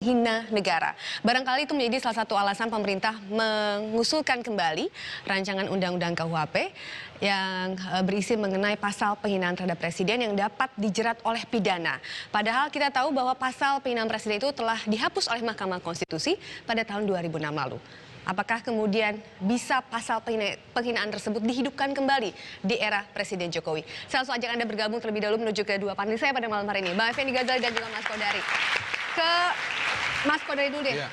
hina negara. Barangkali itu menjadi salah satu alasan pemerintah mengusulkan kembali rancangan undang-undang KUHP yang berisi mengenai pasal penghinaan terhadap presiden yang dapat dijerat oleh pidana. Padahal kita tahu bahwa pasal penghinaan presiden itu telah dihapus oleh Mahkamah Konstitusi pada tahun 2006 lalu. Apakah kemudian bisa pasal penghinaan tersebut dihidupkan kembali di era Presiden Jokowi? Saya langsung ajak Anda bergabung terlebih dahulu menuju ke dua panelis saya pada malam hari ini, Bang Effendi Ghazali dan juga Mas Kodari. Ke Mas Kodari dulu deh. Ya.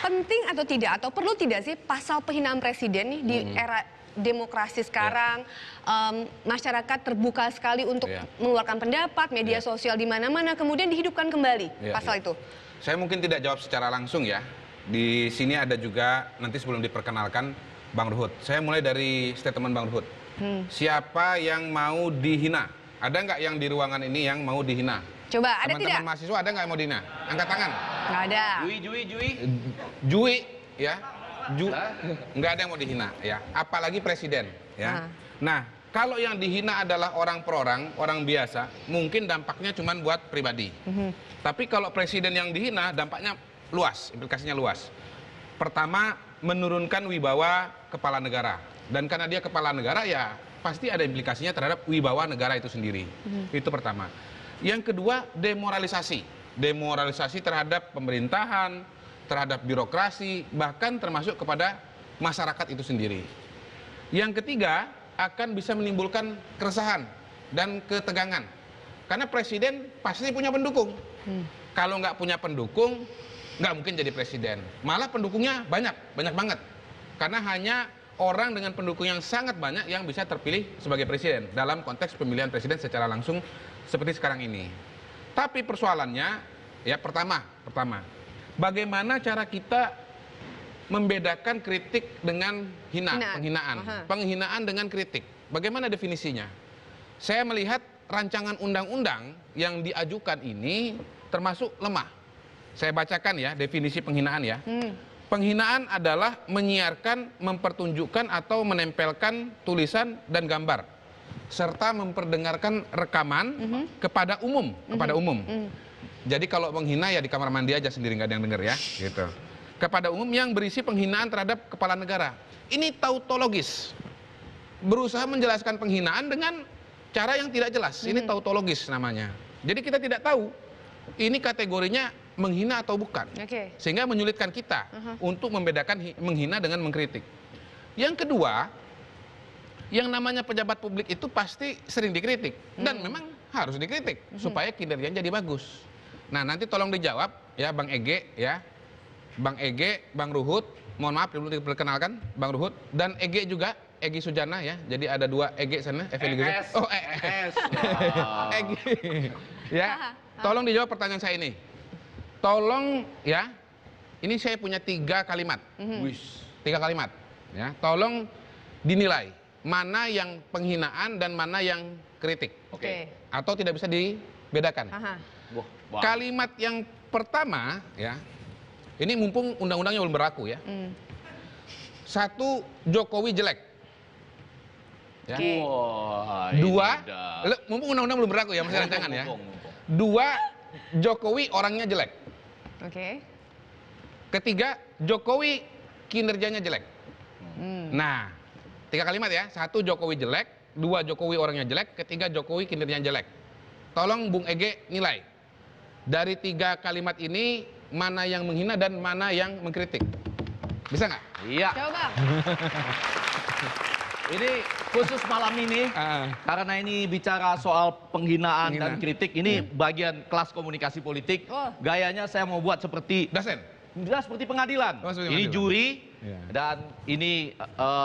Penting atau tidak, atau perlu tidak sih pasal penghinaan presiden nih di era demokrasi sekarang, masyarakat terbuka sekali untuk mengeluarkan pendapat, media sosial di mana-mana, kemudian dihidupkan kembali pasal itu? Saya mungkin tidak jawab secara langsung ya. Di sini ada juga, nanti sebelum diperkenalkan, Bang Ruhut. Saya mulai dari statement Bang Ruhut. Siapa yang mau dihina? Ada nggak yang di ruangan ini yang mau dihina? Coba, ada tidak? Teman-teman mahasiswa ada nggak yang mau dihina? Angkat tangan. Nggak ada. Jui, ya. Nggak ada yang mau dihina, ya. Apalagi presiden, ya. Nah, kalau yang dihina adalah orang per orang, orang biasa, mungkin dampaknya cuma buat pribadi. Tapi kalau presiden yang dihina, dampaknya luas, implikasinya luas. Pertama, menurunkan wibawa kepala negara. Dan karena dia kepala negara, ya pasti ada implikasinya terhadap wibawa negara itu sendiri. Itu pertama. Yang kedua, demoralisasi. Demoralisasi terhadap pemerintahan, terhadap birokrasi, bahkan termasuk kepada masyarakat itu sendiri. Yang ketiga, akan bisa menimbulkan keresahan dan ketegangan. Karena presiden pasti punya pendukung. Kalau nggak punya pendukung, nggak mungkin jadi presiden. Malah pendukungnya banyak banget. Karena hanya orang dengan pendukung yang sangat banyak yang bisa terpilih sebagai presiden dalam konteks pemilihan presiden secara langsung seperti sekarang ini. Tapi persoalannya, ya pertama, bagaimana cara kita membedakan kritik dengan penghinaan. Penghinaan dengan kritik. Bagaimana definisinya? Saya melihat rancangan undang-undang yang diajukan ini termasuk lemah. Saya bacakan ya definisi penghinaan ya. Penghinaan adalah menyiarkan, mempertunjukkan atau menempelkan tulisan dan gambar serta memperdengarkan rekaman kepada umum, Jadi kalau menghina ya di kamar mandi aja sendiri, nggak ada yang denger ya, gitu. Kepada umum yang berisi penghinaan terhadap kepala negara. Ini tautologis. Berusaha menjelaskan penghinaan dengan cara yang tidak jelas. Ini tautologis namanya. Jadi kita tidak tahu ini kategorinya menghina atau bukan. Sehingga menyulitkan kita untuk membedakan menghina dengan mengkritik. Yang kedua, yang namanya pejabat publik itu pasti sering dikritik. Dan memang harus dikritik supaya kinerjanya jadi bagus. Nah, nanti tolong dijawab ya Bang Ege ya. Bang Ege, Bang Ruhut, mohon maaf belum diperkenalkan, Bang Ruhut dan Ege juga, Egi Sujana ya. Jadi ada dua Ege sana, Effendi Ghazali. Oh, Ege. Ya. Tolong dijawab pertanyaan saya ini. Tolong ya. Ini saya punya 3 kalimat. 3 kalimat ya. Tolong dinilai mana yang penghinaan dan mana yang kritik. Atau tidak bisa dibedakan. Kalimat yang pertama ya. Ini mumpung undang-undangnya belum berlaku ya. 1, Jokowi jelek. Ya. 2, mumpung undang-undang belum berlaku ya, masih rancangan ya. 2, Jokowi orangnya jelek. 3, Jokowi kinerjanya jelek. Nah, 3 kalimat ya. 1, Jokowi jelek. 2, Jokowi orangnya jelek. 3, Jokowi kinerjanya jelek. Tolong Bung Ege nilai. Dari 3 kalimat ini, mana yang menghina dan mana yang mengkritik? Bisa nggak? Iya. Coba. Ini khusus malam ini, karena ini bicara soal penghinaan dan kritik, ini bagian kelas komunikasi politik. Gayanya saya mau buat seperti seperti pengadilan. Ini juri dan ini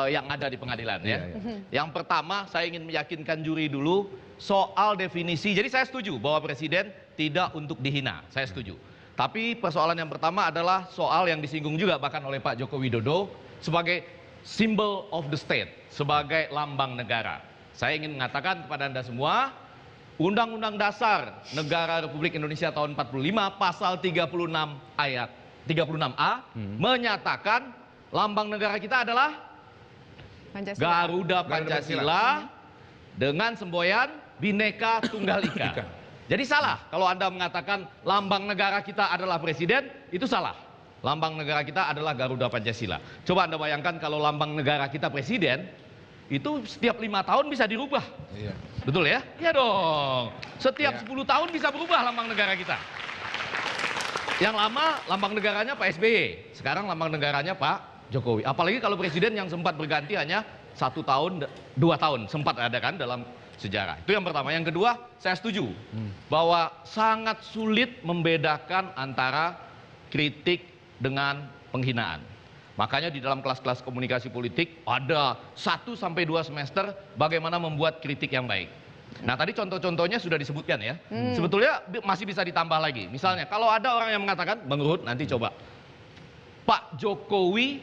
yang ada di pengadilan ya. Yang pertama saya ingin meyakinkan juri dulu soal definisi. Jadi saya setuju bahwa presiden tidak untuk dihina. Saya setuju. Tapi persoalan yang pertama adalah soal yang disinggung juga bahkan oleh Pak Joko Widodo sebagai symbol of the state, sebagai lambang negara. Saya ingin mengatakan kepada Anda semua, Undang-Undang Dasar Negara Republik Indonesia tahun 45 pasal 36 ayat 36A menyatakan lambang negara kita adalah Garuda Pancasila dengan semboyan Bhinneka Tunggal Ika. Jadi salah kalau Anda mengatakan lambang negara kita adalah presiden, itu salah. Lambang negara kita adalah Garuda Pancasila. Coba Anda bayangkan kalau lambang negara kita presiden, itu setiap 5 tahun bisa dirubah. Iya. Betul ya? Iya dong. Setiap 10 tahun bisa berubah lambang negara kita. Yang lama lambang negaranya Pak SBY, sekarang lambang negaranya Pak Jokowi. Apalagi kalau presiden yang sempat berganti hanya 1 tahun, 2 tahun, sempat ada kan dalam sejarah. Itu yang pertama. Yang kedua, saya setuju bahwa sangat sulit membedakan antara kritik dengan penghinaan. Makanya di dalam kelas-kelas komunikasi politik ada 1 sampai 2 semester bagaimana membuat kritik yang baik. Nah, tadi contoh-contohnya sudah disebutkan ya. Sebetulnya masih bisa ditambah lagi. Misalnya kalau ada orang yang mengatakan, Bang Ruhut nanti coba, Pak Jokowi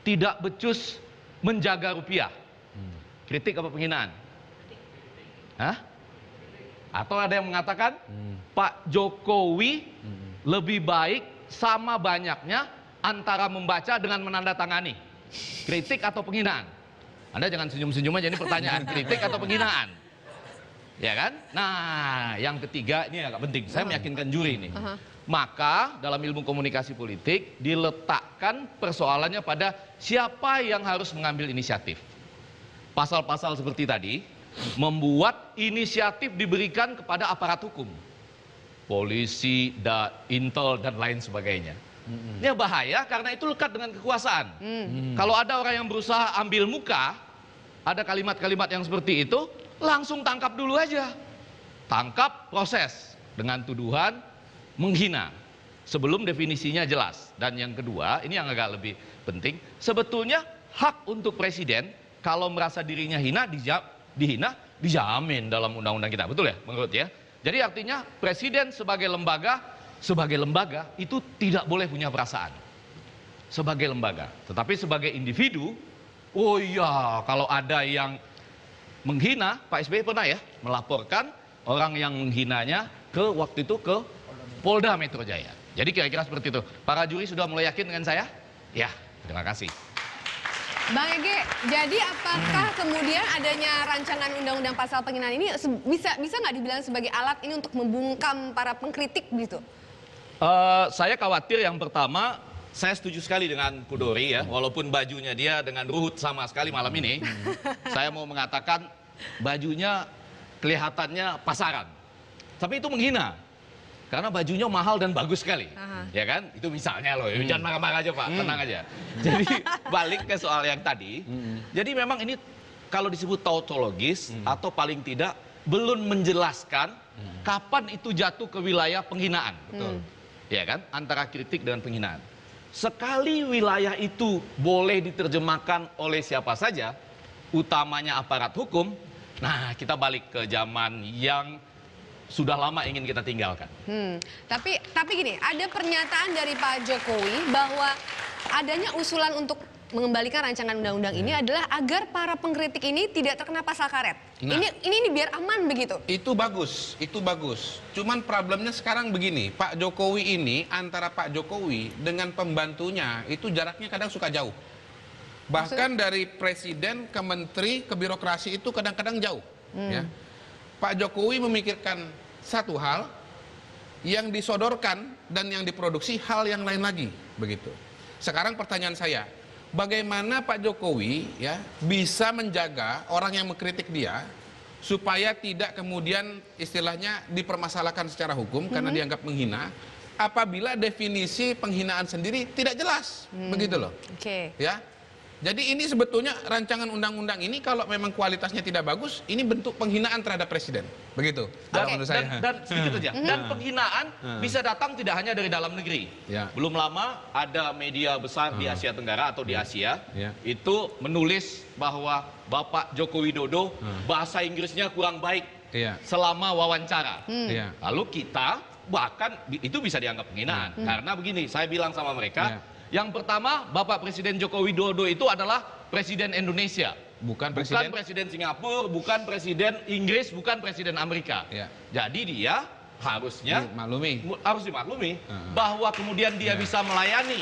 tidak becus menjaga rupiah. Kritik apa penghinaan? Hah? Atau ada yang mengatakan Pak Jokowi lebih baik sama banyaknya antara membaca dengan menandatangani. Kritik atau penghinaan? Anda jangan senyum-senyum aja, ini pertanyaan. Kritik atau penghinaan? Ya kan? Nah, yang ketiga ini agak penting. Saya meyakinkan juri ini. Maka dalam ilmu komunikasi politik diletakkan persoalannya pada siapa yang harus mengambil inisiatif. Pasal-pasal seperti tadi membuat inisiatif diberikan kepada aparat hukum. Polisi, intel, dan lain sebagainya. Ini bahaya karena itu lekat dengan kekuasaan. Kalau ada orang yang berusaha ambil muka, ada kalimat-kalimat yang seperti itu, langsung tangkap dulu aja. Tangkap, proses dengan tuduhan menghina sebelum definisinya jelas. Dan yang kedua, ini yang agak lebih penting, sebetulnya hak untuk presiden kalau merasa dirinya dihina dijamin dalam undang-undang kita, betul ya menurut ya? Jadi artinya presiden sebagai lembaga itu tidak boleh punya perasaan sebagai lembaga, tetapi sebagai individu, oh iya, kalau ada yang menghina, Pak SBY pernah ya melaporkan orang yang menghinanya waktu itu ke Polda Metro Jaya. Jadi kira-kira seperti itu. Para juri sudah mulai yakin dengan saya? Ya, terima kasih. Bang Ege, jadi apakah kemudian adanya rancangan undang-undang pasal penghinaan ini bisa nggak dibilang sebagai alat ini untuk membungkam para pengkritik gitu? Saya khawatir yang pertama, saya setuju sekali dengan Kudori ya, walaupun bajunya dia dengan Ruhut sama sekali malam ini. Saya mau mengatakan bajunya kelihatannya pasaran, tapi itu menghina. Karena bajunya mahal dan bagus sekali, ya kan? Itu misalnya loh, jangan marah-marah aja Pak, tenang aja. Jadi balik ke soal yang tadi, jadi memang ini kalau disebut tautologis atau paling tidak belum menjelaskan kapan itu jatuh ke wilayah penghinaan, betul? Ya kan? Antara kritik dengan penghinaan. Sekali wilayah itu boleh diterjemahkan oleh siapa saja, utamanya aparat hukum, nah kita balik ke zaman yang sudah lama ingin kita tinggalkan. Tapi gini, ada pernyataan dari Pak Jokowi bahwa adanya usulan untuk mengembalikan rancangan undang-undang ini adalah agar para pengkritik ini tidak terkena pasal karet. Nah, ini biar aman begitu. Itu bagus, itu bagus. Cuman problemnya sekarang begini, Pak Jokowi ini antara Pak Jokowi dengan pembantunya itu jaraknya kadang suka jauh. Bahkan dari presiden ke menteri ke birokrasi itu kadang-kadang jauh. Ya. Pak Jokowi memikirkan satu hal, yang disodorkan dan yang diproduksi hal yang lain lagi, begitu. Sekarang pertanyaan saya, bagaimana Pak Jokowi ya bisa menjaga orang yang mengkritik dia supaya tidak kemudian istilahnya dipermasalahkan secara hukum karena dianggap menghina, apabila definisi penghinaan sendiri tidak jelas, begitu loh. Ya. Jadi ini sebetulnya rancangan undang-undang ini kalau memang kualitasnya tidak bagus, ini bentuk penghinaan terhadap presiden. Begitu. Menurut saya. Dan sedikit saja. Dan penghinaan bisa datang tidak hanya dari dalam negeri. Belum lama ada media besar di Asia Tenggara atau di Asia itu menulis bahwa Bapak Joko Widodo bahasa Inggrisnya kurang baik selama wawancara. Lalu kita bahkan itu bisa dianggap penghinaan. Karena begini, saya bilang sama mereka, yang pertama, Bapak Presiden Joko Widodo itu adalah Presiden Indonesia. Bukan Presiden Singapura, bukan Presiden Inggris, bukan Presiden Amerika. Jadi dia harusnya harus dimaklumi bahwa kemudian dia bisa melayani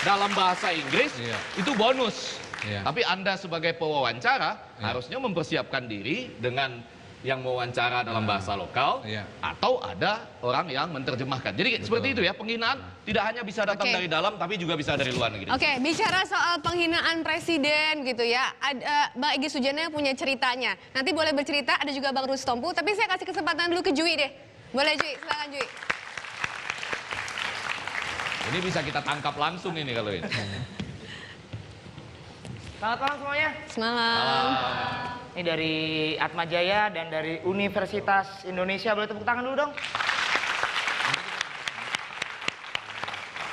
dalam bahasa Inggris itu bonus. Tapi Anda sebagai pewawancara harusnya mempersiapkan diri dengan yang mewawancara dalam bahasa lokal, atau ada orang yang menerjemahkan. Jadi seperti itu ya, penghinaan tidak hanya bisa datang dari dalam, tapi juga bisa dari luar negeri. Oke, bicara soal penghinaan presiden gitu ya, Bang Egy Sujana punya ceritanya. Nanti boleh bercerita, ada juga Bang Rustompu, tapi saya kasih kesempatan dulu ke Jui deh. Boleh Jui, silakan Jui. Ini bisa kita tangkap langsung ini kalau ini. Selamat malam semuanya. Semalam. Ini dari Atma Jaya dan dari Universitas Indonesia. Boleh tepuk tangan dulu dong.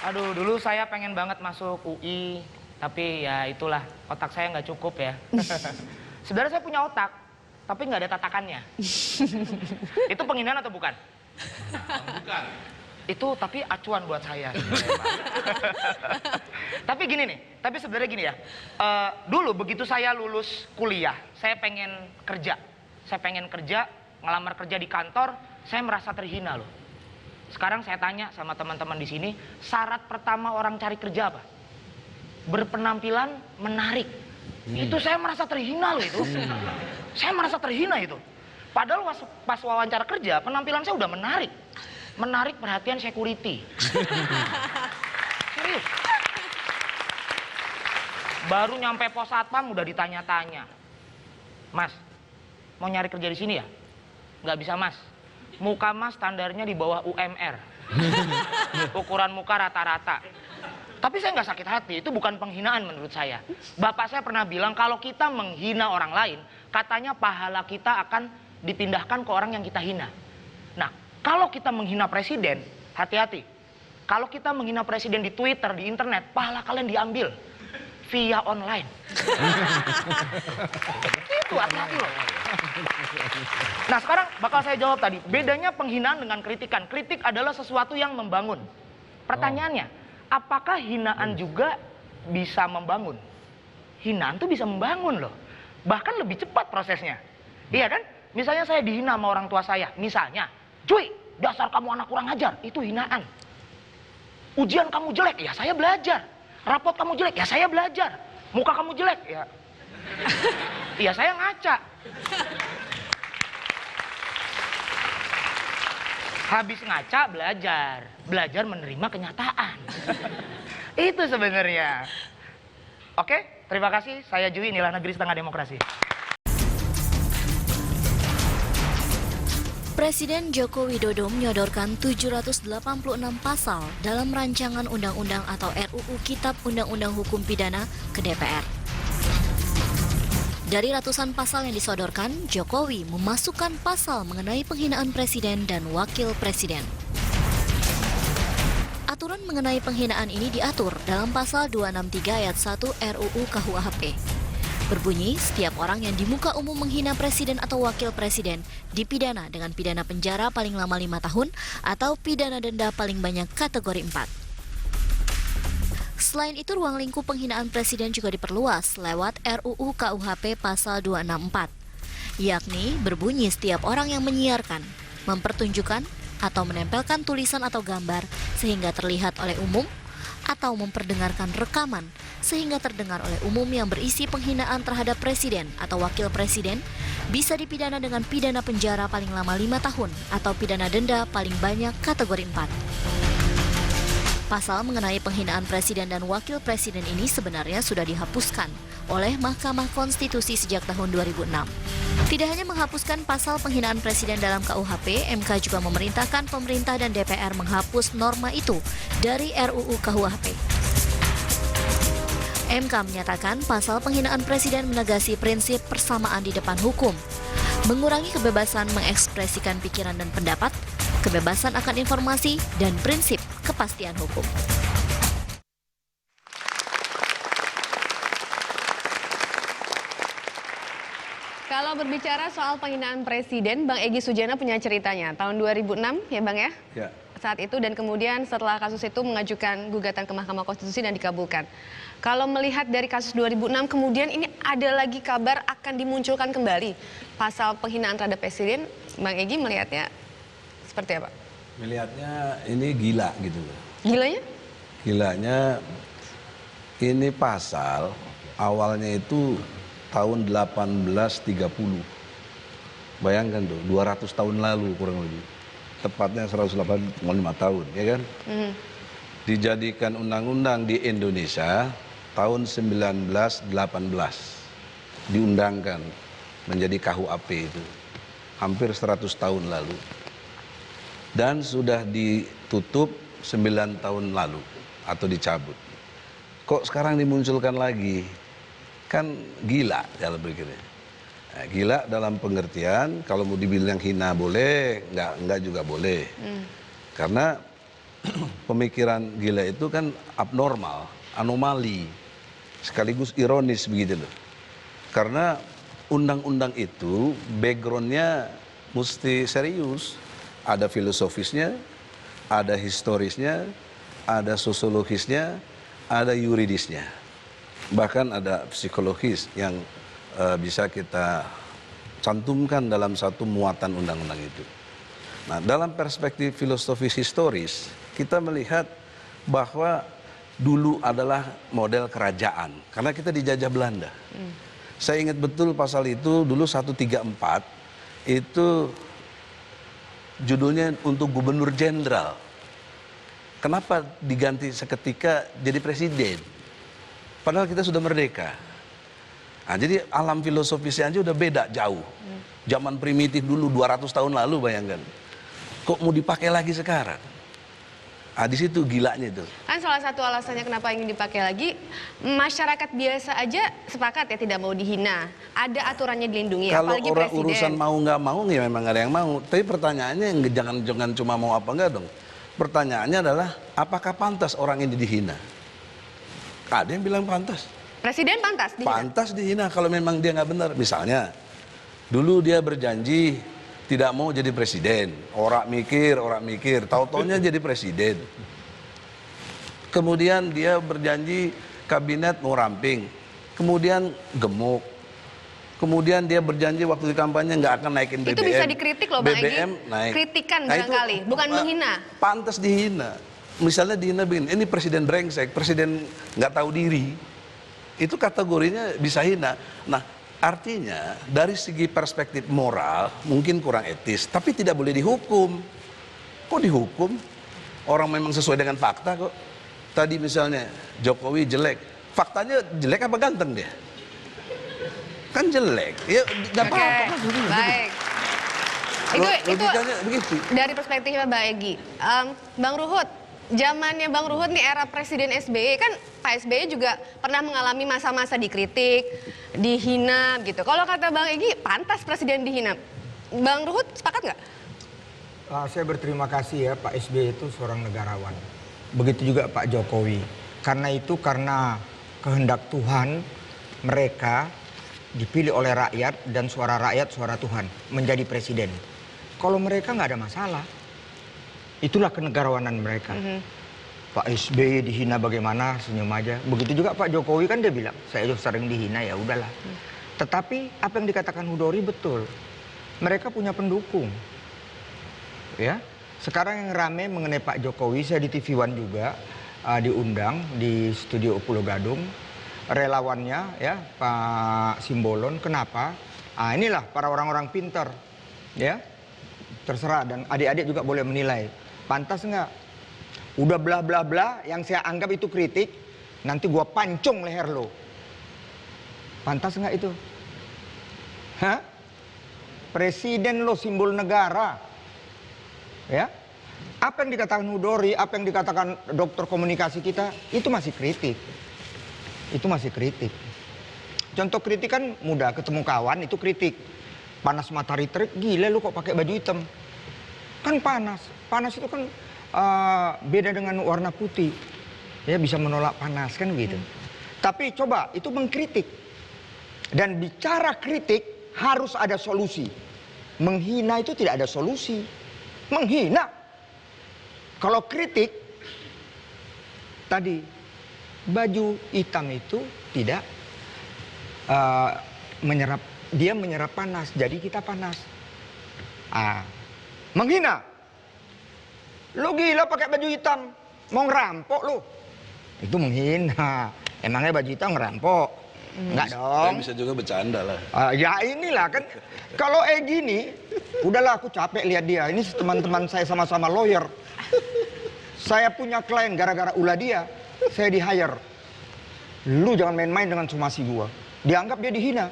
Aduh, dulu saya pengen banget masuk UI, tapi ya itulah, otak saya nggak cukup ya. Sebenarnya saya punya otak, tapi nggak ada tatakannya. Itu penghinaan atau bukan? Bukan. Itu tapi acuan buat saya. Tapi gini nih, tapi sebenarnya gini ya. Dulu begitu saya lulus kuliah, saya pengen kerja. Saya pengen kerja, ngelamar kerja di kantor, saya merasa terhina loh. Sekarang saya tanya sama teman-teman di sini, syarat pertama orang cari kerja apa? Berpenampilan menarik. Itu saya merasa terhina loh itu. Saya merasa terhina itu. Padahal pas wawancara kerja, penampilan saya udah menarik. Menarik perhatian security. Serius. Baru nyampe pos satpam udah ditanya-tanya. Mas, mau nyari kerja di sini ya? Nggak bisa mas. Muka mas standarnya di bawah UMR. Ukuran muka rata-rata. Tapi saya nggak sakit hati, itu bukan penghinaan menurut saya. Bapak saya pernah bilang kalau kita menghina orang lain, katanya pahala kita akan dipindahkan ke orang yang kita hina. Nah, kalau kita menghina presiden, hati-hati. Kalau kita menghina presiden di Twitter, di internet, pahala kalian diambil via online. Itu hati-hati loh. Nah sekarang bakal saya jawab tadi. Bedanya penghinaan dengan kritikan. Kritik adalah sesuatu yang membangun. Pertanyaannya, apakah hinaan juga bisa membangun? Hinaan tuh bisa membangun loh. Bahkan lebih cepat prosesnya. Iya kan? Misalnya saya dihina sama orang tua saya. Misalnya, cuy, dasar kamu anak kurang ajar, itu hinaan. Ujian kamu jelek, ya saya belajar. Rapot kamu jelek, ya saya belajar. Muka kamu jelek, ya ya saya ngaca. Habis ngaca, belajar. Belajar menerima kenyataan. Itu sebenarnya. Oke, terima kasih. Saya Jui, inilah Negeri Setengah Demokrasi. Presiden Joko Widodo menyodorkan 786 pasal dalam rancangan undang-undang atau RUU Kitab Undang-Undang Hukum Pidana ke DPR. Dari ratusan pasal yang disodorkan, Jokowi memasukkan pasal mengenai penghinaan presiden dan wakil presiden. Aturan mengenai penghinaan ini diatur dalam pasal 263 ayat 1 RUU KUHP. Berbunyi, setiap orang yang di muka umum menghina presiden atau wakil presiden dipidana dengan pidana penjara paling lama 5 tahun atau pidana denda paling banyak kategori 4. Selain itu, ruang lingkup penghinaan presiden juga diperluas lewat RUU KUHP pasal 264, yakni berbunyi setiap orang yang menyiarkan, mempertunjukkan, atau menempelkan tulisan atau gambar sehingga terlihat oleh umum, atau memperdengarkan rekaman sehingga terdengar oleh umum yang berisi penghinaan terhadap presiden atau wakil presiden bisa dipidana dengan pidana penjara paling lama 5 tahun atau pidana denda paling banyak kategori 4. Pasal mengenai penghinaan presiden dan wakil presiden ini sebenarnya sudah dihapuskan oleh Mahkamah Konstitusi sejak tahun 2006. Tidak hanya menghapuskan pasal penghinaan presiden dalam KUHP, MK juga memerintahkan pemerintah dan DPR menghapus norma itu dari RUU KUHP. MK menyatakan pasal penghinaan presiden menegasi prinsip persamaan di depan hukum, mengurangi kebebasan mengekspresikan pikiran dan pendapat, kebebasan akan informasi, dan prinsip kepastian hukum. Kalau berbicara soal penghinaan presiden, Bang Egy Sujana punya ceritanya. Tahun 2006 ya Bang ya? Ya. Saat itu dan kemudian setelah kasus itu mengajukan gugatan ke Mahkamah Konstitusi dan dikabulkan. Kalau melihat dari kasus 2006 kemudian ini ada lagi kabar akan dimunculkan kembali pasal penghinaan terhadap presiden, Bang Egy melihatnya seperti apa? Melihatnya ini gila gitu loh. Gilanya? Gilanya ini pasal awalnya itu tahun 1830. Bayangkan tuh, 200 tahun lalu kurang lebih. Tepatnya 185 tahun, ya kan? Dijadikan undang-undang di Indonesia tahun 1918. Diundangkan menjadi KUHP itu. Hampir 100 tahun lalu. Dan sudah ditutup 9 tahun lalu atau dicabut. Kok sekarang dimunculkan lagi? Kan gila kalau berikutnya. Nah, gila dalam pengertian, kalau mau dibilang hina boleh, enggak juga boleh. Karena pemikiran gila itu kan abnormal, anomali, sekaligus ironis begitu loh. Karena undang-undang itu backgroundnya mesti serius. Ada filosofisnya, ada historisnya, ada sosiologisnya, ada yuridisnya. Bahkan ada psikologis yang bisa kita cantumkan dalam satu muatan undang-undang itu. Nah, dalam perspektif filosofis historis, kita melihat bahwa dulu adalah model kerajaan, karena kita dijajah Belanda. Saya ingat betul pasal itu, dulu 134, itu judulnya untuk gubernur jenderal. Kenapa diganti seketika jadi presiden? Padahal kita sudah merdeka. Nah, jadi alam filosofisnya aja udah beda jauh. Zaman primitif dulu 200 tahun lalu bayangkan. Kok mau dipakai lagi sekarang? Ah, di situ gilanya itu. Kan salah satu alasannya kenapa ingin dipakai lagi, masyarakat biasa aja sepakat ya tidak mau dihina. Ada aturannya dilindungi, Kalau apalagi orang presiden. urusan mau nggak mau ya memang ada yang mau. Tapi pertanyaannya jangan cuma mau apa enggak dong. Pertanyaannya adalah apakah pantas orang ini dihina? Ada yang bilang pantas. Presiden pantas dihina? Pantas dihina kalau memang dia nggak benar. Misalnya, dulu dia berjanji tidak mau jadi presiden. Orang mikir, tahu-taunya jadi presiden. Kemudian dia berjanji kabinet mau ramping. Kemudian gemuk. Kemudian dia berjanji waktu di kampanye nggak akan naikin BBM. Itu bisa dikritik loh Bang Egy. BBM naik. Kritikan Nah, itu, barangkali, bukan menghina. Pantas dihina. Misalnya dihina begini, ini presiden brengsek, presiden nggak tahu diri. Itu kategorinya bisa hina. Nah, artinya dari segi perspektif moral mungkin kurang etis, tapi tidak boleh dihukum. Kok dihukum? Orang memang sesuai dengan fakta kok. Tadi misalnya Jokowi jelek, faktanya jelek apa ganteng dia? Kan jelek. Ya nggak apa-apa. Baik. Itu Logikanya begitu. dari perspektifnya Mbak Egy. Bang Ruhut, zamannya Bang Ruhut nih era Presiden SBY kan Pak SBY juga pernah mengalami masa-masa dikritik, dihina gitu. Kalau kata Bang Egy, pantas Presiden dihina. Bang Ruhut sepakat nggak? Saya berterima kasih ya Pak SBY itu seorang negarawan. Begitu juga Pak Jokowi. Karena kehendak Tuhan mereka dipilih oleh rakyat dan suara rakyat suara Tuhan menjadi presiden. Kalau mereka nggak ada masalah. Itulah kenegarawanan mereka. Pak SBY dihina bagaimana, senyum aja. Begitu juga Pak Jokowi kan dia bilang, saya juga sering dihina ya udahlah. Tetapi apa yang dikatakan Hudori betul. Mereka punya pendukung. Ya. Sekarang yang rame mengenai Pak Jokowi, saya di TV One juga diundang di studio Pulau Gadung. Relawannya ya Pak Simbolon, kenapa? Inilah para orang-orang pintar. Ya. Terserah dan adik-adik juga boleh menilai. Pantas nggak? Udah bla bla bla yang saya anggap itu kritik, nanti gua pancung leher lo. Pantas nggak itu? Hah? Presiden lo simbol negara. Ya? Apa yang dikatakan Hudori, apa yang dikatakan dokter komunikasi kita, itu masih kritik. Itu masih kritik. Contoh kritik kan mudah, ketemu kawan itu kritik. Panas matahari terik, gila lu kok pakai baju hitam. Kan panas. Panas itu kan beda dengan warna putih. Ya bisa menolak panas kan gitu. Tapi coba itu mengkritik. Dan bicara kritik harus ada solusi. Menghina itu tidak ada solusi. Menghina. Kalau kritik tadi baju hitam itu tidak menyerap, dia menyerap panas, jadi kita panas. Menghina. Lu gila pakai baju hitam, mau ngerampok lu. Itu menghina. Emangnya baju hitam ngerampok? Enggak Tapi dong. bisa juga bercanda lah. Ya inilah kan. Kalau gini, udahlah aku capek lihat dia. Ini teman-teman saya sama-sama lawyer. Saya punya klien gara-gara ulah dia. Saya di-hire. Lu jangan main-main dengan somasi gua. Dianggap dia dihina.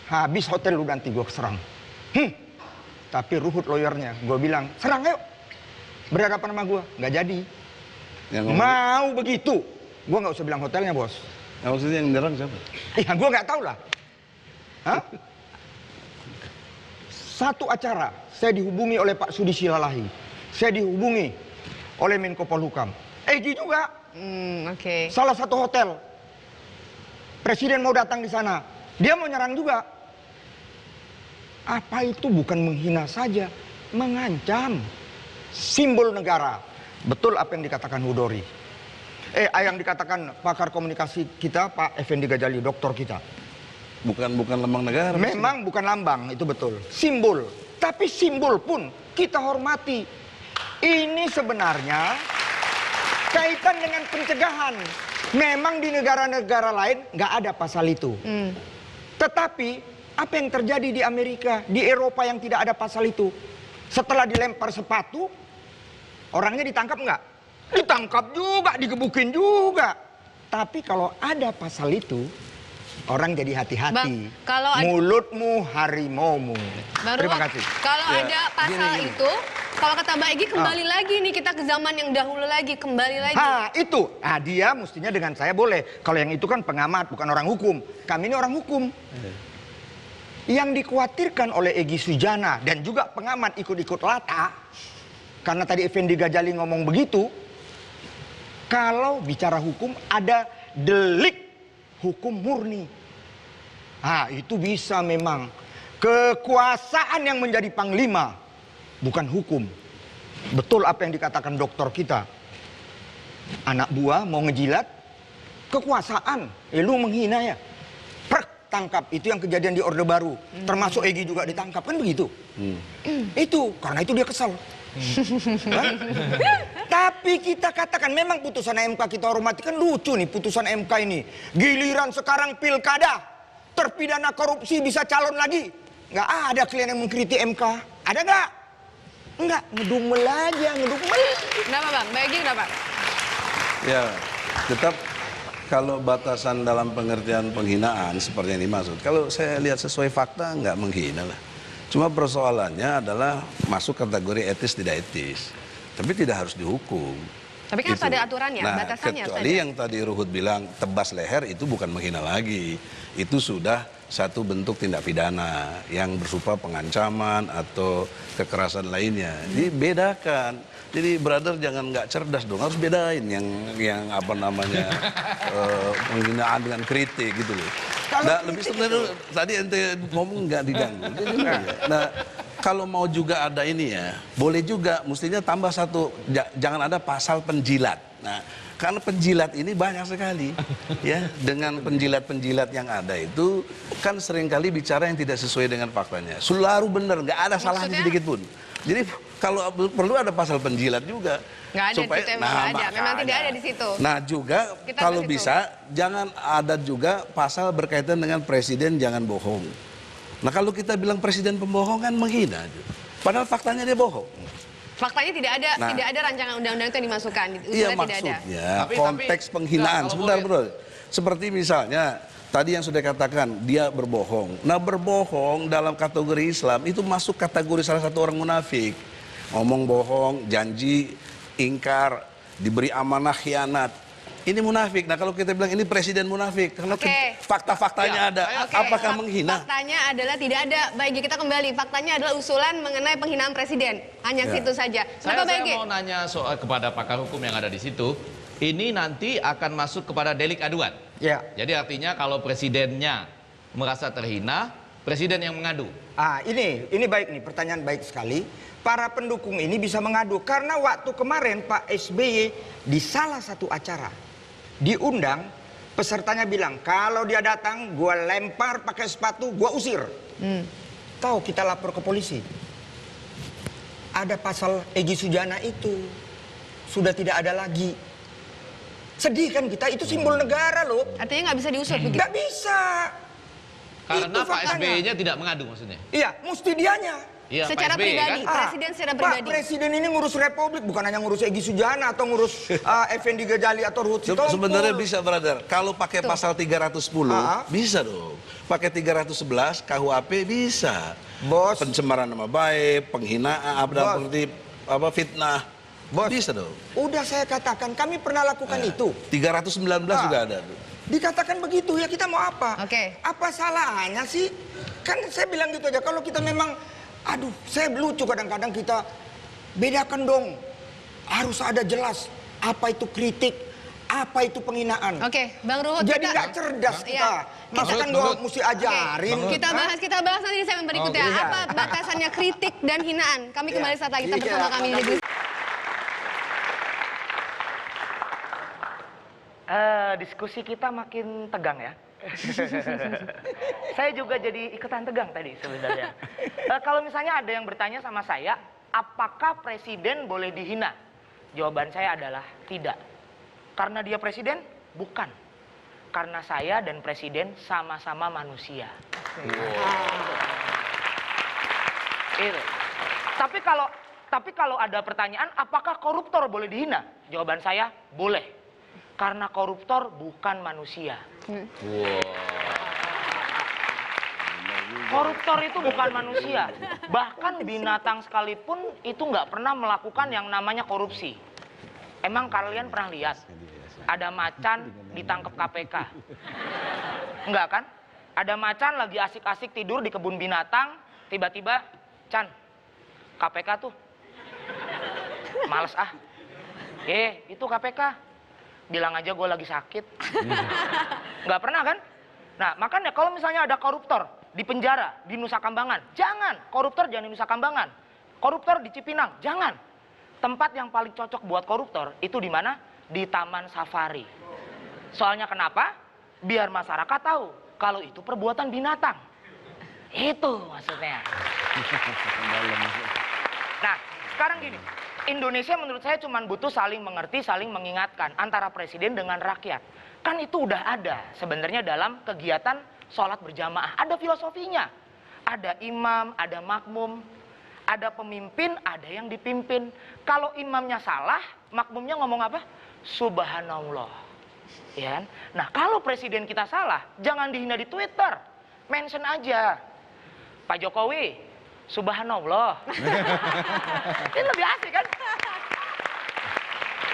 Habis hotel lu nanti gua serang. Tapi Ruhut lawyernya, gua bilang, serang ayo. Berhadapan sama gua. Nggak jadi. Mau begitu. Gua nggak usah bilang hotelnya, bos. Nah, maksudnya yang nyerang siapa? Ya gua nggak tahu lah. Hah? Satu acara, saya dihubungi oleh Pak Sudi Silalahi. Saya dihubungi oleh Menko Polhukam. Egy juga. Oke. Salah satu hotel. Presiden mau datang di sana. Dia mau nyerang juga. Apa itu bukan menghina saja, mengancam simbol negara. Betul apa yang dikatakan Hudori. Yang dikatakan pakar komunikasi kita, Pak Effendi Ghazali, doktor kita. Bukan lambang negara. Memang bukan lambang, itu betul. Simbol. Tapi simbol pun kita hormati. Ini sebenarnya kaitan dengan pencegahan. Memang di negara-negara lain nggak ada pasal itu. Tetapi apa yang terjadi di Amerika, di Eropa yang tidak ada pasal itu? Setelah dilempar sepatu, orangnya ditangkap nggak? Ditangkap juga, digebukin juga. Tapi kalau ada pasal itu, orang jadi hati-hati. Bang, kalau ada- Mulutmu harimaumu. Terima kasih. Kalau ada pasal itu, kalau kata Mbak Egy kembali lagi nih kita ke zaman yang dahulu lagi, kembali lagi. Itu. Dia mestinya dengan saya boleh. Kalau yang itu kan pengamat, bukan orang hukum. Kami ini orang hukum. Yang dikhawatirkan oleh Egy Sujana dan juga pengamat ikut-ikut lata, karena tadi Effendi Ghazali ngomong begitu, kalau bicara hukum ada delik hukum murni. Itu bisa memang. Kekuasaan yang menjadi panglima, bukan hukum. Betul apa yang dikatakan dokter kita. Anak buah mau ngejilat, kekuasaan. Lu menghina ya. Tangkap. Itu yang kejadian di Orde Baru. Termasuk Egy juga ditangkap. Kan begitu. Itu. Karena itu dia kesal. Tapi kita katakan memang putusan MK kita hormati. Kan lucu nih putusan MK ini. Giliran sekarang pilkada, terpidana korupsi bisa calon lagi. Nggak ada klien yang mengkritik MK. Ada nggak? Nggak. Ngedumel aja, ngedumel. Kenapa Bang? Mbak Egy kenapa? Ya, tetap kalau batasan dalam pengertian penghinaan seperti yang dimaksud. Kalau saya lihat sesuai fakta nggak menghina lah. Cuma persoalannya adalah masuk kategori etis tidak etis. Tapi tidak harus dihukum. Tapi kan harus ada aturannya, batasannya harus kecuali ada. yang tadi Ruhut bilang tebas leher itu bukan menghina lagi. Itu sudah satu bentuk tindak pidana yang berupa pengancaman atau kekerasan lainnya. Jadi bedakan. Jadi brother jangan nggak cerdas dong, harus bedain yang apa namanya penghinaan dengan kritik gitu loh. Nah, lebih sebenarnya tadi ente ngomong nggak diganggu. Nah, kalau mau juga ada ini ya, boleh juga, mestinya tambah satu, jangan ada pasal penjilat. Nah, karena penjilat ini banyak sekali, ya, dengan penjilat-penjilat yang ada itu kan seringkali bicara yang tidak sesuai dengan faktanya. Selalu benar, nggak ada salahnya sedikit pun. Jadi kalau perlu ada pasal penjilat juga. Nggak ada, supaya, memang nggak ada. Memang tidak ada di situ. Nah juga Kita kalau ke situ. bisa jangan ada juga pasal berkaitan dengan presiden jangan bohong. Nah kalau kita bilang presiden pembohong kan menghina. Padahal faktanya dia bohong. Faktanya tidak ada rancangan undang-undang itu yang dimasukkan. Iya Usulnya tidak ada. maksudnya konteks penghinaan. Sebentar bro. Seperti misalnya tadi yang sudah katakan dia berbohong. Nah berbohong dalam kategori Islam itu masuk kategori salah satu orang munafik. Ngomong bohong, janji, ingkar, diberi amanah, khianat. Ini munafik. Nah kalau kita bilang ini presiden munafik, karena fakta-faktanya ada. Apakah menghina? Faktanya adalah tidak ada. Baik, kita kembali. Faktanya adalah usulan mengenai penghinaan presiden. Hanya situ saja. Saya Baik? mau nanya soal kepada pakar hukum yang ada di situ. Ini nanti akan masuk kepada delik aduan. Ya. Jadi artinya kalau presidennya merasa terhina, presiden yang mengadu. Ini baik nih, pertanyaan baik sekali. Para pendukung ini bisa mengadu karena waktu kemarin Pak SBY di salah satu acara diundang, pesertanya bilang kalau dia datang gua lempar pakai sepatu, gua usir. Tahu kita lapor ke polisi. Ada pasal Egy Sujana itu sudah tidak ada lagi. Sedih kan kita, itu simbol negara loh. Artinya nggak bisa diusut begitu? Nggak bisa. Karena Itu Pak faktanya. SBY-nya tidak mengadu maksudnya? Iya, mesti dianya. Iya, Pak Secara SBY, pribadi, kan? presiden secara Pak pribadi. Presiden ini ngurus Republik, bukan hanya ngurus Egy Sujana atau ngurus Effendi Ghazali atau Ruhut Sitompul. Sebenarnya bisa, brother. Kalau pakai pasal 310, bisa dong. Pakai 311 KUHP bisa. Bos. Pencemaran nama baik, penghinaan, fitnah. Bos. Bisa dong. Udah saya katakan, kami pernah lakukan itu. 319 juga ada. Dikatakan begitu, ya kita mau apa? Oke. Apa salahnya sih? Kan saya bilang gitu aja, kalau kita memang, aduh, saya lucu kadang-kadang kita bedakan dong. Harus ada jelas apa itu kritik, apa itu penghinaan. Oke, Bang Ruhut. Jadi kita- nggak cerdas Iya. kita. Masa kan gua mesti ajarin. Oke, kita bahas nanti di segmen berikutnya. Oke. Apa batasannya kritik dan hinaan? Kami kembali saat lagi, tetap bersama kami di Diskusi kita makin tegang ya. Saya juga jadi ikutan tegang tadi sebenarnya. Kalau misalnya ada yang bertanya sama saya, apakah presiden boleh dihina? Jawaban saya adalah tidak. Karena dia presiden? Bukan. Karena saya dan presiden sama-sama manusia. Itu. Tapi kalau ada pertanyaan, apakah koruptor boleh dihina? Jawaban saya, boleh. Karena koruptor bukan manusia. Koruptor itu bukan manusia. Bahkan binatang sekalipun itu nggak pernah melakukan yang namanya korupsi. Emang kalian pernah lihat ada macan ditangkap KPK? Enggak kan? Ada macan lagi asik-asik tidur di kebun binatang, tiba-tiba, Chan, KPK tuh. Males ah. Itu KPK. Bilang aja gue lagi sakit. Nggak pernah kan? Nah, makanya kalau misalnya ada koruptor di penjara, di Nusa Kambangan, jangan. Koruptor jangan di Nusa Kambangan. Koruptor di Cipinang, jangan. Tempat yang paling cocok buat koruptor itu di mana? Di Taman Safari. Soalnya kenapa? Biar masyarakat tahu kalau itu perbuatan binatang. Itu maksudnya. Nah, sekarang gini. Indonesia menurut saya cuma butuh saling mengerti, saling mengingatkan antara presiden dengan rakyat. Kan itu udah ada sebenarnya dalam kegiatan sholat berjamaah. Ada filosofinya. Ada imam, ada makmum, ada pemimpin, ada yang dipimpin. Kalau imamnya salah, makmumnya ngomong apa? Subhanallah. Ya kan? Nah, kalau presiden kita salah, jangan dihina di Twitter. Mention aja. Pak Jokowi, Subhanallah. Ini lebih asik kan?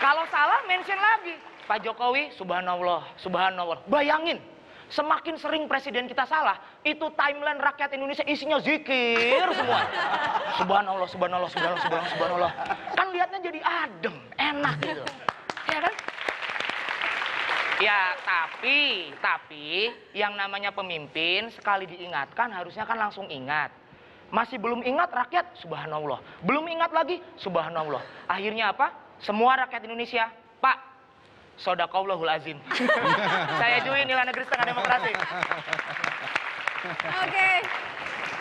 Kalau salah mention lagi. Pak Jokowi, Subhanallah, Subhanallah. Bayangin, semakin sering presiden kita salah, itu timeline rakyat Indonesia isinya zikir semua. Subhanallah, Subhanallah, Subhanallah, Subhanallah, Subhanallah. Kan lihatnya jadi adem, enak gitu. Ya kan? Ya, tapi yang namanya pemimpin sekali diingatkan harusnya kan langsung ingat. Masih belum ingat rakyat, subhanallah. Belum ingat lagi, subhanallah. Akhirnya apa? Semua rakyat Indonesia, Pak, sodaqallahul azim. Saya Jui, nilai negeri setengah demokrasi. Oke,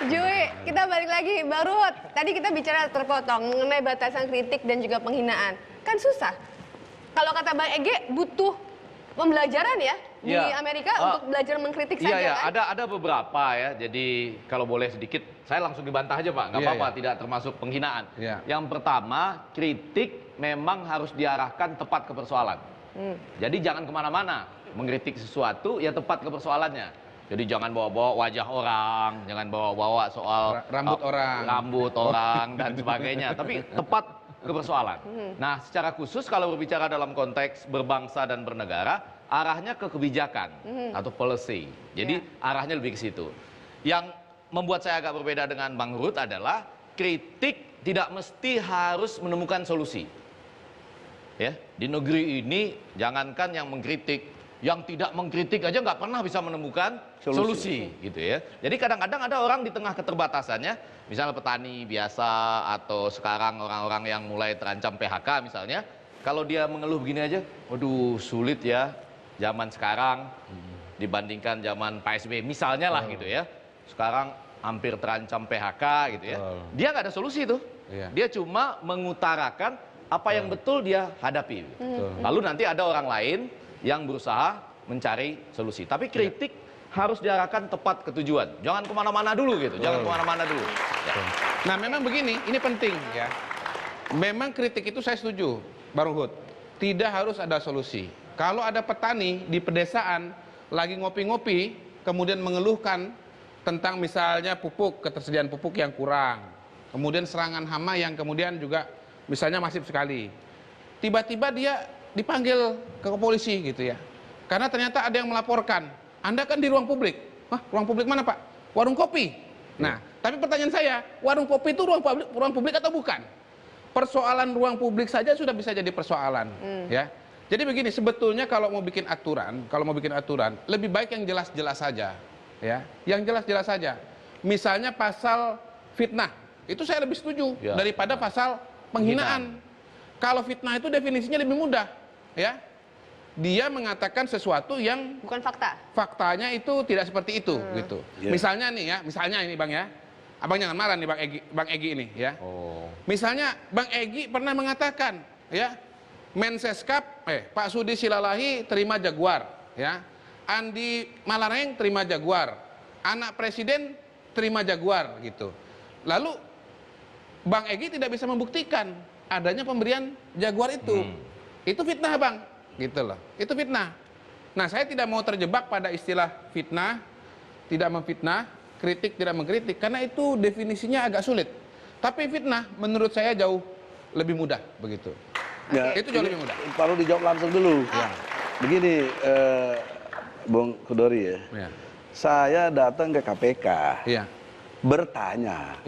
Jui, kita balik lagi. Bang Ruhut, tadi kita bicara terpotong mengenai batasan kritik dan juga penghinaan. Kan susah. Kalau kata Bang Ege, butuh pembelajaran ya di Amerika untuk belajar mengkritik saja Iya, kan? ada beberapa ya. Jadi kalau boleh sedikit, saya langsung dibantah aja Pak. Nggak apa-apa, tidak termasuk penghinaan. Yang pertama, kritik memang harus diarahkan tepat ke persoalan. Jadi jangan kemana-mana. Mengkritik sesuatu, ya tepat ke persoalannya. Jadi jangan bawa-bawa wajah orang, jangan bawa-bawa soal rambut orang dan sebagainya. Tapi tepat ke persoalan. Nah, secara khusus kalau berbicara dalam konteks berbangsa dan bernegara, arahnya ke kebijakan atau policy. Jadi arahnya lebih ke situ. Yang membuat saya agak berbeda dengan Bang Ruhut adalah kritik tidak mesti harus menemukan solusi. Ya, di negeri ini jangankan yang mengkritik, yang tidak mengkritik aja nggak pernah bisa menemukan solusi gitu ya. Jadi kadang-kadang ada orang di tengah keterbatasannya, misalnya petani biasa atau sekarang orang-orang yang mulai terancam PHK misalnya, kalau dia mengeluh begini aja, waduh sulit ya zaman sekarang dibandingkan zaman PSB misalnya lah gitu ya. Sekarang hampir terancam PHK gitu ya. Dia nggak ada solusi tuh. Dia cuma mengutarakan apa yang betul dia hadapi. Lalu nanti ada orang lain yang berusaha mencari solusi. Tapi kritik harus diarahkan tepat ke tujuan. Jangan kemana-mana dulu gitu. Jangan kemana-mana dulu. Ya. Nah memang begini, ini penting ya. Memang kritik itu saya setuju, Bang Ruhut. Tidak harus ada solusi. Kalau ada petani di pedesaan lagi ngopi-ngopi, kemudian mengeluhkan tentang misalnya pupuk, ketersediaan pupuk yang kurang, kemudian serangan hama yang kemudian juga misalnya masif sekali. Tiba-tiba dia dipanggil ke polisi gitu ya. Karena ternyata ada yang melaporkan, Anda kan di ruang publik. Hah, ruang publik mana Pak? Warung kopi. Nah, tapi pertanyaan saya, warung kopi itu ruang publik atau bukan? Persoalan ruang publik saja sudah bisa jadi persoalan, ya. Jadi begini, sebetulnya kalau mau bikin aturan, lebih baik yang jelas-jelas saja, ya. Yang jelas-jelas saja. Misalnya pasal fitnah, itu saya lebih setuju daripada pasal penghinaan. Kalau fitnah itu definisinya lebih mudah, ya. Dia mengatakan sesuatu yang bukan fakta. Faktanya itu tidak seperti itu, gitu. Misalnya nih ya, misalnya ini Bang ya. Abang jangan marah nih Bang Egy ini ya. Misalnya Bang Egy pernah mengatakan ya, Menseskap Pak Sudi Silalahi terima Jaguar ya. Andi Malareng terima Jaguar. Anak presiden terima Jaguar gitu. Lalu Bang Egy tidak bisa membuktikan adanya pemberian Jaguar itu. Itu fitnah Bang, gitu loh. Itu fitnah. Nah, saya tidak mau terjebak pada istilah fitnah, tidak memfitnah, kritik tidak mengkritik, karena itu definisinya agak sulit. Tapi fitnah menurut saya jauh lebih mudah begitu. Ya, itu jauh lebih mudah. Perlu dijawab langsung dulu. Begini, Bung Kudori ya. Saya datang ke KPK, bertanya.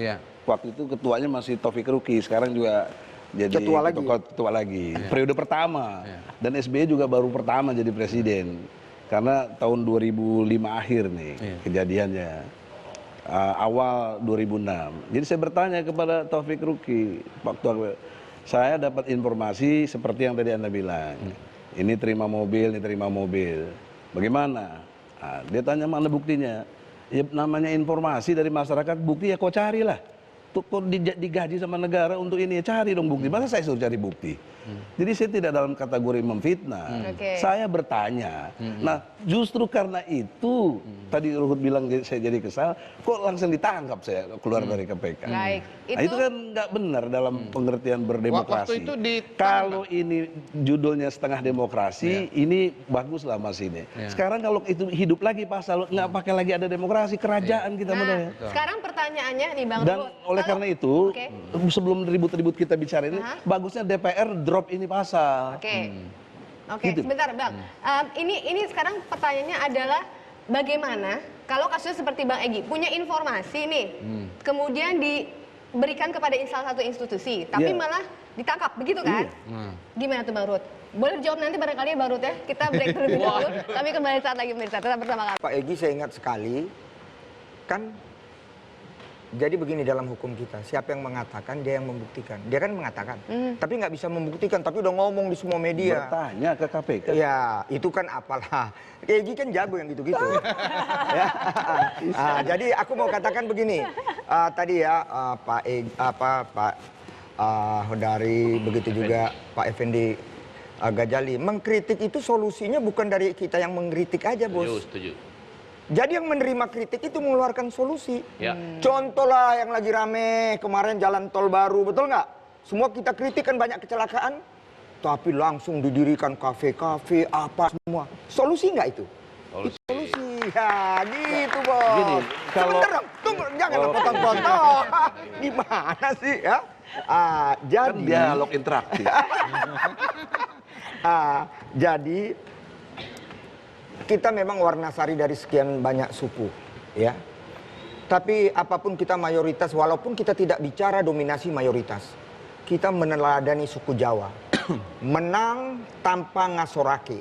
Waktu itu ketuanya masih Taufik Ruki, sekarang juga jadi ketua lagi. Periode pertama. Dan SBY juga baru pertama jadi presiden. Karena tahun 2005 akhir nih kejadiannya. Awal 2006. Jadi saya bertanya kepada Taufik Ruki, waktu saya dapat informasi seperti yang tadi Anda bilang. Ini terima mobil, ini terima mobil. Bagaimana? Nah, dia tanya mana buktinya? Ya namanya informasi dari masyarakat, bukti ya kau carilah. Kok digaji sama negara untuk ini, ya cari dong bukti. Masa saya suruh cari bukti? Jadi saya tidak dalam kategori memfitnah. Saya bertanya. Nah, justru karena itu tadi Ruhut bilang saya jadi kesal, kok langsung ditangkap saya keluar dari KPK. Nah, itu kan nggak benar dalam pengertian berdemokrasi. Waktu itu kalau ini judulnya setengah demokrasi, ini baguslah Mas ini. Sekarang kalau itu hidup lagi pasal, nggak pakai lagi ada demokrasi, kerajaan kita menurutnya. Sekarang pertanyaannya nih Bang Dan oleh karena itu, sebelum ribut-ribut kita bicara ini, bagusnya DPR drop ini pasal. Oke, gitu. Sebentar Bang. Ini sekarang pertanyaannya adalah bagaimana kalau kasusnya seperti Bang Egy punya informasi nih, kemudian diberikan kepada salah satu institusi, tapi malah ditangkap, begitu kan? Gimana tuh Bang Ruhut? Boleh dijawab nanti barangkali ya Bang Ruhut ya. Kita break terlebih dahulu. Kami kembali saat lagi pemirsa. Tetap bersama kami. Pak Egy saya ingat sekali, kan jadi begini dalam hukum kita, siapa yang mengatakan, dia yang membuktikan. Dia kan mengatakan, tapi nggak bisa membuktikan, tapi udah ngomong di semua media. Bertanya ke KPK. Ya, itu kan apalah. Egy kan jago yang gitu-gitu. Ya. Jadi aku mau katakan begini, tadi ya Pak Hodari, begitu juga Pak Effendi Ghazali, mengkritik itu solusinya bukan dari kita yang mengkritik aja, Bos. Setuju. Jadi yang menerima kritik itu mengeluarkan solusi. Contoh lah yang lagi rame kemarin jalan tol baru, betul nggak? Semua kita kritik kan banyak kecelakaan, tapi langsung didirikan kafe-kafe apa semua. Solusi nggak itu? Solusi. Ya gitu Bos. Gini, kalau sebentar dong, tunggu, jangan potong-potong. Gimana sih ya? Jadi kan dialog interaktif. Jadi kita memang warnasari dari sekian banyak suku, ya. Tapi apapun kita mayoritas, walaupun kita tidak bicara dominasi mayoritas, kita meneladani suku Jawa. Menang tanpa ngasorake,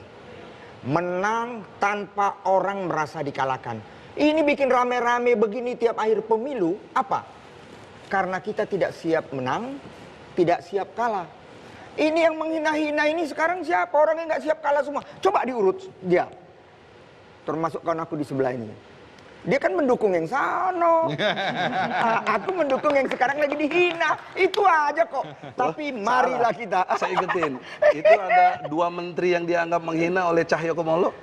menang tanpa orang merasa dikalahkan. Ini bikin rame-rame begini tiap akhir pemilu, apa? Karena kita tidak siap menang, tidak siap kalah. Ini yang menghina-hina ini sekarang siapa? Orang yang nggak siap kalah semua. Coba diurut dia. Termasuk kawan aku di sebelah ini. Dia kan mendukung yang sono. Aku mendukung yang sekarang lagi dihina. Itu aja kok. Tapi marilah kita. Saya ingetin, itu ada 2 menteri yang dianggap menghina oleh Cahyokumolo.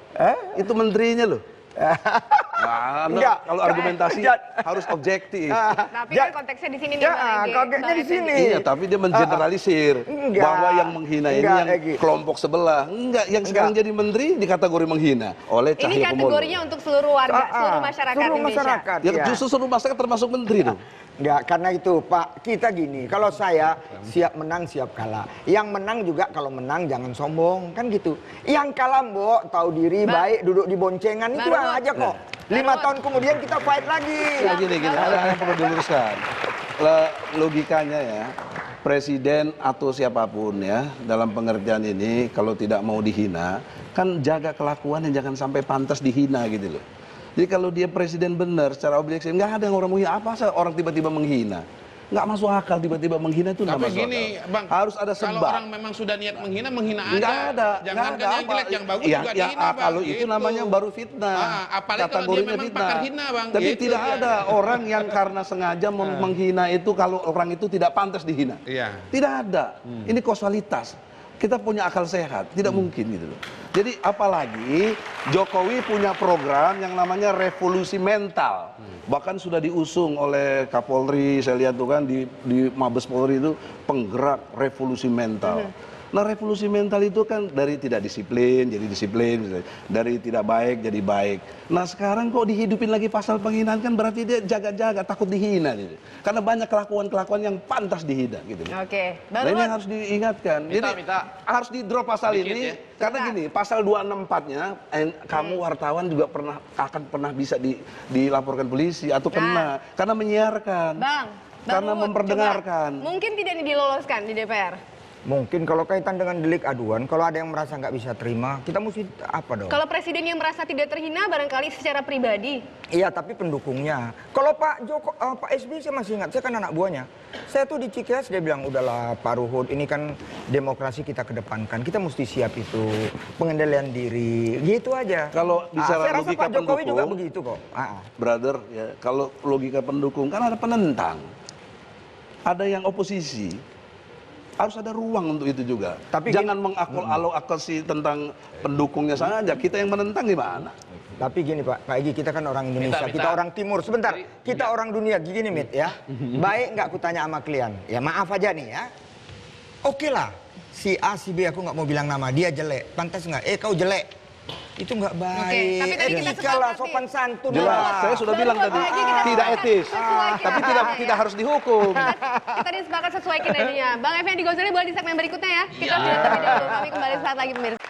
Itu menterinya loh. Nah, Enggak. kalau argumentasi harus objektif. Tapi kan konteksnya di sini nih Bang Egy. konteksnya di sini. Iya, tapi dia mengeneralisir Enggak. bahwa yang menghina ini Enggak, yang Egy. kelompok sebelah. Enggak, yang sekarang jadi menteri dikategori menghina oleh Ini Cahyokumolo. kategorinya untuk seluruh warga, seluruh masyarakat Seluruh Indonesia. masyarakat. Ya, ya. justru seluruh masyarakat termasuk menteri dong. Enggak, karena itu Pak, kita gini, kalau saya siap menang, siap kalah. Yang menang juga kalau menang jangan sombong, kan gitu. Yang kalah mbok, tahu diri, baik, duduk di boncengan, itu Bang Ruhut. aja kok. 5 tahun kemudian kita fight lagi. Ya gini, ada yang perlu diluruskan. Logikanya ya, presiden atau siapapun ya, dalam pengertian ini, kalau tidak mau dihina, kan jaga kelakuan yang jangan sampai pantas dihina gitu loh. Jadi kalau dia presiden benar secara objektif, nggak ada yang orang menghina. Apa sih orang tiba-tiba menghina? Nggak masuk akal tiba-tiba menghina itu nggak Tapi masuk gini, akal. Bang, Harus ada kalau sebab. orang memang sudah niat menghina aja. Nggak ada. Jangan nggak ada yang jelek, apa. yang bagus Ya, juga ya, dihina, Bang. kalau itu Gitu. namanya baru fitnah. Apalagi kalau dia Kategorinya memang pakar hina, Bang. Tapi Gitu tidak dia. ada orang yang karena sengaja menghina itu kalau orang itu tidak pantas dihina. Iya. Tidak ada. Ini kausalitas. Kita punya akal sehat, tidak mungkin gitu loh. Jadi apalagi Jokowi punya program yang namanya revolusi mental. Bahkan sudah diusung oleh Kapolri, saya lihat tuh kan di Mabes Polri itu penggerak revolusi mental. Nah, revolusi mental itu kan dari tidak disiplin jadi disiplin, dari tidak baik jadi baik. Nah, sekarang kok dihidupin lagi pasal penghinaan, kan berarti dia jaga-jaga takut dihina gitu. Karena banyak kelakuan-kelakuan yang pantas dihina gitu. Oke, Nah, ini harus diingatkan. Jadi harus di drop pasal ini karena gini, pasal 264-nya kamu wartawan juga akan pernah bisa dilaporkan polisi atau kena karena menyiarkan. Bang Karena Ruhut, memperdengarkan. coba, mungkin tidak diloloskan di DPR. Mungkin kalau kaitan dengan delik aduan, kalau ada yang merasa nggak bisa terima, kita mesti apa dong? Kalau presiden yang merasa tidak terhina barangkali secara pribadi. Iya, tapi pendukungnya. Kalau Pak SBY saya masih ingat, saya kan anak buahnya. Saya tuh di Cikeas dia bilang, udahlah Pak Ruhut, ini kan demokrasi kita kedepankan, kita mesti siap itu, pengendalian diri, gitu aja. Kalau bicara saya rasa logika Pak Jokowi juga pendukung, begitu kok. Brother, ya, kalau logika pendukung kan ada penentang, ada yang oposisi. Harus ada ruang untuk itu juga. Tapi jangan mengakal-akasi tentang pendukungnya saja. Kita yang menentang gimana? Tapi gini Pak Egy, kita kan orang Indonesia, kita orang Timur. Sebentar, kita orang dunia. Gini Mit ya, baik nggak aku tanya sama klien? Ya maaf aja nih ya. Oke lah, si A, si B aku nggak mau bilang nama, dia jelek. Pantas nggak? Kau jelek. Itu nggak baik. Tapi tadi kita Etika lah, sepakati. sopan santun Jelas, lah. saya sudah bilang tadi, tidak etis. Tapi tidak harus dihukum. Kita disepakati sesuai kinerjanya. Bang Effendi Ghazali boleh di segmen berikutnya ya. Kita sudah terlebih dahulu. Kami kembali saat lagi pemirsa.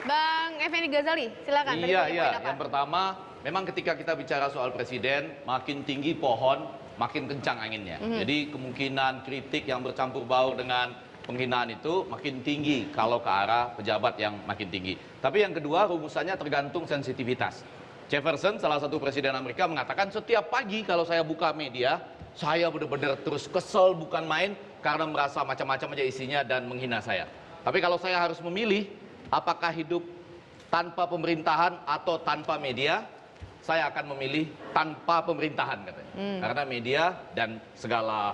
Bang Effendi Ghazali, silakan. Tadi Iya, punya iya. poin apa? Yang pertama, memang ketika kita bicara soal presiden, makin tinggi pohon, makin kencang anginnya. Jadi kemungkinan kritik yang bercampur baur dengan penghinaan itu makin tinggi kalau ke arah pejabat yang makin tinggi. Tapi yang kedua, rumusannya tergantung sensitivitas. Jefferson, salah satu presiden Amerika, mengatakan setiap pagi kalau saya buka media, saya benar-benar terus kesel bukan main karena merasa macam-macam aja isinya dan menghina saya. Tapi kalau saya harus memilih, apakah hidup tanpa pemerintahan atau tanpa media, saya akan memilih tanpa pemerintahan katanya. Karena media dan segala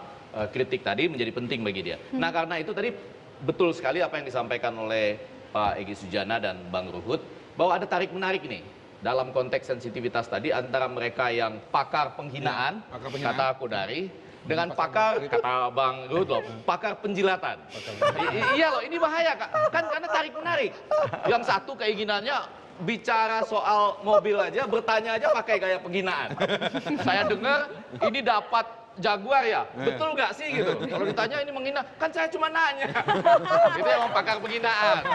kritik tadi menjadi penting bagi dia. Nah, karena itu tadi betul sekali apa yang disampaikan oleh Pak Egy Sujana dan Bang Ruhut, bahwa ada tarik-menarik nih dalam konteks sensitivitas tadi antara mereka yang pakar penghinaan, kata Kodari, dengan pakar, kata Bang Ruhut loh, pakar penjilatan. Iya loh, ini bahaya kan karena tarik-menarik. Yang satu keinginannya bicara soal mobil aja, bertanya aja pakai gaya penghinaan. Saya dengar ini dapat Jaguar ya, betul nggak sih gitu? Kalau ditanya ini menghina, kan saya cuma nanya. Itu yang pakar penghinaan.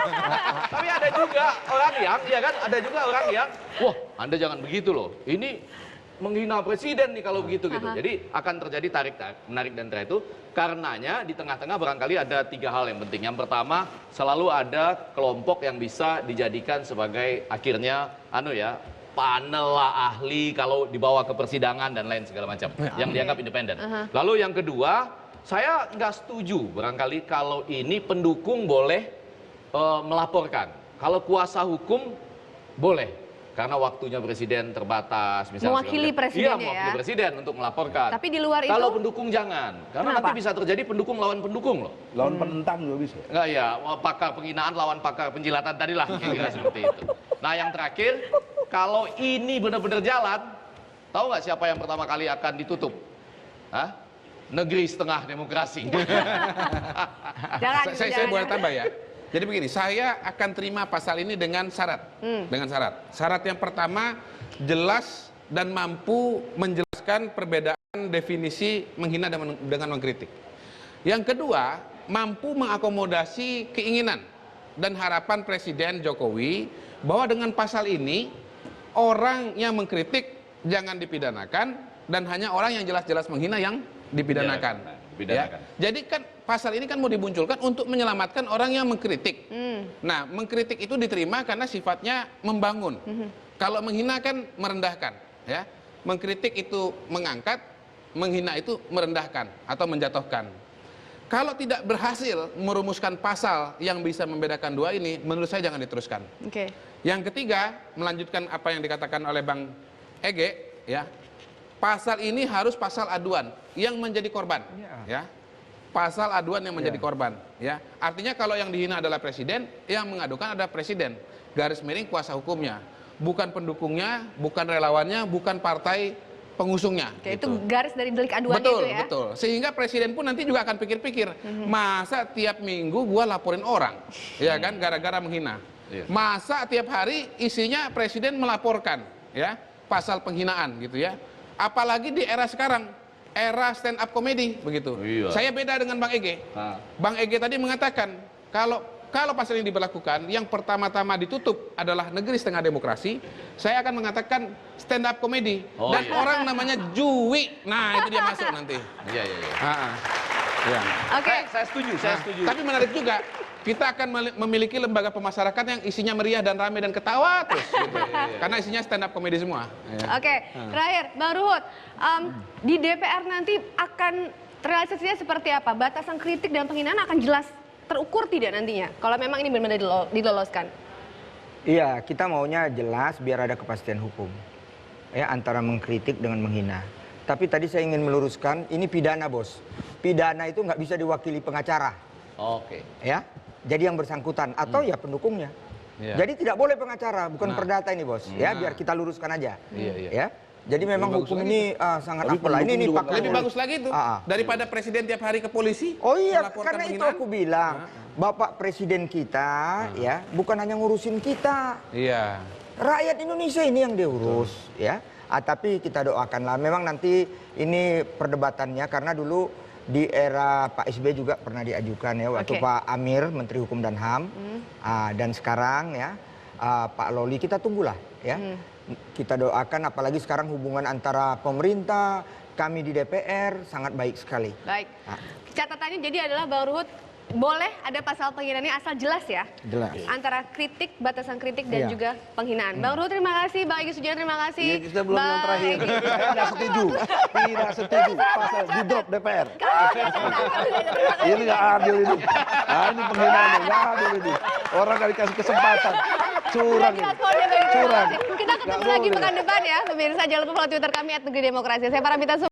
Tapi ada juga orang yang, ya kan, ada juga orang yang, wah Anda jangan begitu loh. Ini menghina presiden nih kalau begitu gitu. Jadi akan terjadi tarik-menarik dan itu. Karenanya di tengah-tengah barangkali ada 3 hal yang penting. Yang pertama, selalu ada kelompok yang bisa dijadikan sebagai akhirnya panel lah ahli kalau dibawa ke persidangan dan lain segala macam yang dianggap independen. Lalu yang kedua, saya nggak setuju barangkali kalau ini pendukung boleh melaporkan. Kalau kuasa hukum boleh. karena waktunya presiden terbatas, misalnya Mewakili segala macam. presidennya Iya, mewakili ya. presiden untuk melaporkan. Tapi di luar itu? Kalau pendukung jangan, karena Kenapa? nanti bisa terjadi pendukung lawan pendukung loh. Lawan penentang juga bisa. Enggak ya, pakar penghinaan lawan pakar penjilatan tadi lah, kira-kira seperti itu. Nah yang terakhir, kalau ini benar-benar jalan, tahu nggak siapa yang pertama kali akan ditutup? Hah? Negeri setengah demokrasi. Saya boleh tambah ya. Jadi begini, saya akan terima pasal ini dengan syarat. Dengan syarat. Syarat yang pertama, jelas dan mampu menjelaskan perbedaan definisi menghina dengan mengkritik. Yang kedua, mampu mengakomodasi keinginan dan harapan Presiden Jokowi bahwa dengan pasal ini, orang yang mengkritik jangan dipidanakan dan hanya orang yang jelas-jelas menghina yang dipidanakan. Ya. Jadi kan pasal ini kan mau dimunculkan untuk menyelamatkan orang yang mengkritik. Nah, mengkritik itu diterima karena sifatnya membangun. Kalau menghina kan merendahkan, ya. Mengkritik itu mengangkat, menghina itu merendahkan atau menjatuhkan. Kalau tidak berhasil merumuskan pasal yang bisa membedakan dua ini, menurut saya jangan diteruskan. Yang ketiga, melanjutkan apa yang dikatakan oleh Bang Ege, ya. Pasal ini harus pasal aduan yang menjadi korban, ya. Pasal aduan yang menjadi korban, ya. Artinya kalau yang dihina adalah presiden, yang mengadukan adalah presiden. Garis miring kuasa hukumnya, bukan pendukungnya, bukan relawannya, bukan partai pengusungnya. Itu garis dari delik aduannya betul, itu ya. Betul. Sehingga presiden pun nanti juga akan pikir-pikir, masa tiap minggu gua laporin orang, ya kan, gara-gara menghina. Masa tiap hari isinya presiden melaporkan, ya, pasal penghinaan gitu ya. Apalagi di era sekarang, era stand up comedy begitu. Saya beda dengan Bang Ege. Bang Ege tadi mengatakan kalau pasal ini diberlakukan, yang pertama-tama ditutup adalah negeri setengah demokrasi. Saya akan mengatakan stand up comedy dan orang namanya Jui. Nah, itu dia masuk nanti. Iya. Oke. Saya setuju. Tapi menarik juga, kita akan memiliki lembaga pemasyarakat yang isinya meriah dan ramai dan ketawa terus gitu. Karena isinya stand up comedy semua. Oke, terakhir Bang Ruhut, di DPR nanti akan realisasinya seperti apa? Batasan kritik dan penghinaan akan jelas terukur tidak nantinya? Kalau memang ini benar-benar diloloskan. Iya, kita maunya jelas biar ada kepastian hukum. Ya, antara mengkritik dengan menghina. Tapi tadi saya ingin meluruskan, ini pidana, Bos. Pidana itu nggak bisa diwakili pengacara. Oke. Ya, jadi yang bersangkutan atau ya pendukungnya. Jadi tidak boleh pengacara, bukan perdata ini, Bos. Ya, biar kita luruskan aja. Ya. Jadi memang hukum ini sangat apalah. Ini pakai lebih bagus lagi itu daripada presiden tiap hari ke polisi. Oh iya, karena itu aku bilang, Bapak Presiden kita ya, bukan hanya ngurusin kita. Iya. Rakyat Indonesia ini yang diurus, ya. Tapi kita doakanlah. Memang nanti ini perdebatannya karena dulu di era Pak SBY juga pernah diajukan ya waktu Pak Amir Menteri Hukum dan HAM dan sekarang ya Pak Loli, kita tunggulah ya. Kita doakan, apalagi sekarang hubungan antara pemerintah, kami di DPR sangat baik sekali. Baik. Catatannya jadi adalah Bang Ruhut, boleh ada pasal penghinaannya asal jelas ya? Jelas. Antara kritik, batasan kritik dan juga penghinaan. Bang Ruhut terima kasih, Bang Egy Sujana terima kasih. Iya, kita belum yang terakhir. Tidak setuju. Tidak setuju. Pasal di drop DPR. Ini nggak adil ini. Nah, ini penghinaan, nggak adil ini. Orang nggak dikasih kesempatan. Curang ini. Curang. Kita ketemu lagi pekan depan ya. Pemirsa jangan lupa follow Twitter kami @negeri demokrasi. Saya Paramita